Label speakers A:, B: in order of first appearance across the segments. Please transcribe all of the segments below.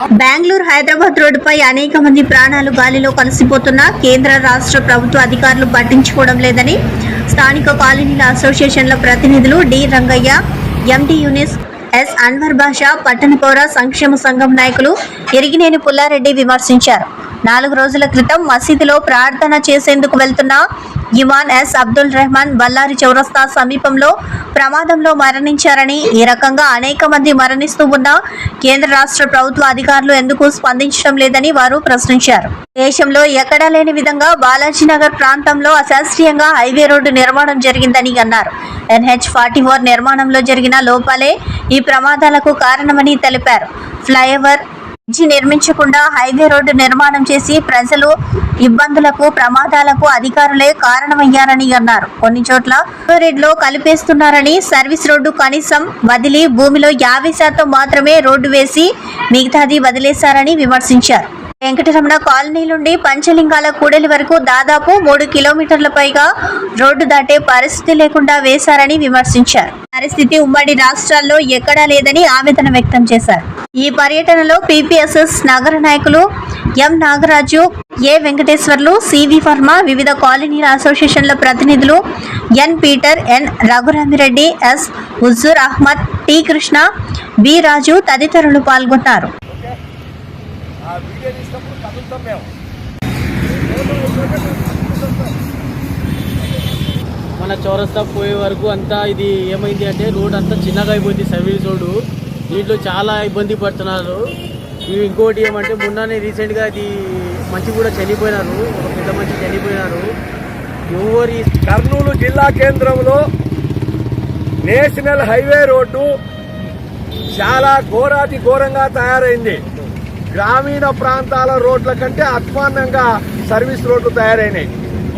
A: బెంగళూరు హైదరాబాద్ రోడ్డుపై అనేక మంది ప్రాణాలు గాలిలో కలిసిపోతున్నా కేంద్ర రాష్ట్ర ప్రభుత్వ అధికారులు పట్టించుకోవడం లేదని స్థానిక కాలనీల అసోసియేషన్ల ప్రతినిధులు డి రంగయ్య, ఎండి యూనిస్, ఎస్ అన్వర్ బాషా, పట్టణ పౌర సంక్షేమ సంఘం నాయకులు ఎరిగినేని పుల్లారెడ్డి విమర్శించారు. 4 రోజుల క్రితం మసీదులో ప్రార్థన చేసేందుకు వెళ్తున్న ఇమాన్ ఎస్ అబ్దుల్ రెహమాన్ బళ్ళారి చౌరస్తా సమీపంలో ప్రమాదంలో మరణించారని, ఈ రకంగా అనేక మంది మరణిస్తూ ఉన్నా కేంద్ర రాష్ట్ర ప్రభుత్వ అధికారులు ఎందుకు స్పందించడం లేదని వారు ప్రశ్నించారు. దేశంలో ఎక్కడా లేని విధంగా బాలాజీనగర్ ప్రాంతంలో అశాస్త్రీయంగా హైవే రోడ్డు నిర్మాణం జరిగిందని అన్నారు. NH-44 నిర్మాణంలో జరిగిన లోపాలే ఈ ప్రమాదాలకు కారణమని తెలిపారు. ఫ్లైఓవర్ నిర్మించకుండా హైవే రోడ్డు నిర్మాణం చేసి ప్రజలు ఇబ్బందులకు, ప్రమాదాలకు అధికారులే కారణమయ్యారని అన్నారు. కొన్ని చోట్ల రోడ్లో కలిపేస్తున్నారని, సర్వీస్ రోడ్డు కనీసం వదిలి భూమిలో 50% మాత్రమే రోడ్డు వేసి మిగతాది వదిలేశారని విమర్శించారు. వెంకటరమణ కాలనీ నుండి పంచలింగాల కూడలి వరకు దాదాపు 3 కిలోమీటర్ల పైగా రోడ్డు దాటే పరిస్థితి లేకుండా వేశారని విమర్శించారు. పరిస్థితి ఉమ్మడి రాష్ట్రాల్లో ఎక్కడా లేదని ఆవేదన వ్యక్తం చేశారు. ఈ పర్యటనలో PPSS నగర నాయకులు M Nagaraju, A Venkateswarlu, CV Varma, వివిధ కాలనీల అసోసియేషన్ల ప్రతినిధులు N Peter, N Raghuramireddy, S Huzur Ahmed, T Krishna, B Raju తదితరులు పాల్గొన్నారు.
B: మన చౌరస్తా పోయే వరకు అంతా ఇది ఏమైంది అంటే రోడ్ అంతా చిన్నగా అయిపోయింది. సర్వీస్ రోడ్డు, దీంట్లో చాలా ఇబ్బంది పడుతున్నారు. ఇంకోటి ఏమంటే మొన్ననే రీసెంట్గా అది మంచి కూడా చనిపోయినారు, ఒక పెద్ద మంచి చనిపోయినారు.
C: కర్నూలు జిల్లా కేంద్రంలో నేషనల్ హైవే రోడ్డు చాలా ఘోరాతి ఘోరంగా తయారైంది. గ్రామీణ ప్రాంతాల రోడ్ల కంటే అధ్వాన్నంగా సర్వీస్ రోడ్లు తయారైనాయి.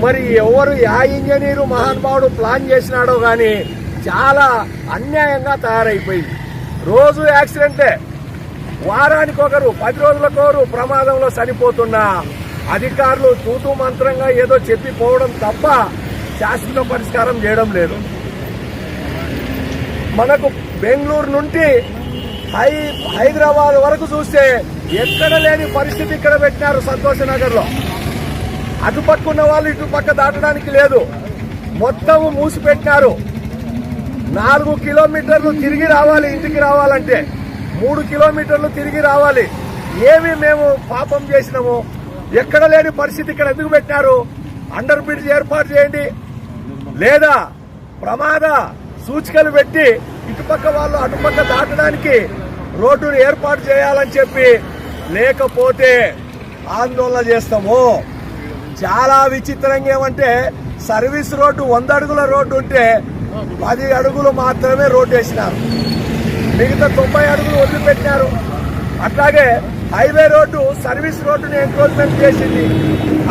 C: మరి ఎవరు ఇంజనీరు మహానుభావుడు ప్లాన్ చేసినాడో గాని చాలా అన్యాయంగా తయారైపోయింది. రోజు యాక్సిడెంటే, వారానికి ఒకరు, 10 రోజులకొకరు ప్రమాదంలో చనిపోతున్న అధికారులు తూతూ మంత్రంగా ఏదో చెప్పిపోవడం తప్ప శాశ్వత పరిష్కారం చేయడం లేదు. మనకు బెంగళూరు నుండి హైదరాబాద్ వరకు చూస్తే ఎక్కడ లేని పరిస్థితి ఇక్కడ పెట్టినారు. సంతోషనగర్ లో అటు పట్టుకున్న వాళ్ళు ఇటు పక్క దాటడానికి లేదు, మొత్తం మూసిపెట్టినారు. 4 కిలోమీటర్లు తిరిగి రావాలి, ఇంటికి రావాలంటే 3 కిలోమీటర్లు తిరిగి రావాలి. ఏమి మేము పాపం చేసినాము? ఎక్కడ లేని పరిస్థితి ఇక్కడ ఎందుకు పెట్టినారు? అండర్ బ్రిడ్జ్ ఏర్పాటు చేయండి, లేదా ప్రమాద సూచికలు పెట్టి ఇటుపక్క వాళ్ళు అటుపక్క దాటడానికి రోడ్డును ఏర్పాటు చేయాలని చెప్పి, లేకపోతే ఆందోళన చేస్తాము. చాలా విచిత్రంగా ఏమంటే సర్వీస్ రోడ్డు 100 అడుగుల రోడ్డు ఉంటే 10 అడుగులు మాత్రమే రోడ్డు వేసినారు, మిగతా 90 అడుగులు వదిలిపెట్టినారు. అట్లాగే హైవే రోడ్డు సర్వీస్ రోడ్డుని ఎంక్రోచ్మెంట్ చేసింది.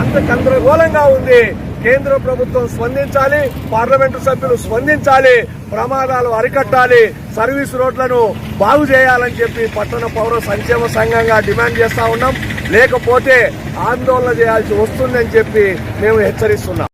C: అంత గందరగోళంగా ఉంది. కేంద్ర ప్రభుత్వం స్పందించాలి, పార్లమెంటు సభ్యులు స్పందించాలి, ప్రమాదాలు అరికట్టాలి, సర్వీస్ రోడ్లను బాగు చేయాలని చెప్పి పట్టణ పౌర సంక్షేమ సంఘంగా డిమాండ్ చేస్తా ఉన్నాం. లేకపోతే ఆందోళన చేయాల్సి వస్తుందని చెప్పి మేము హెచ్చరిస్తున్నాం.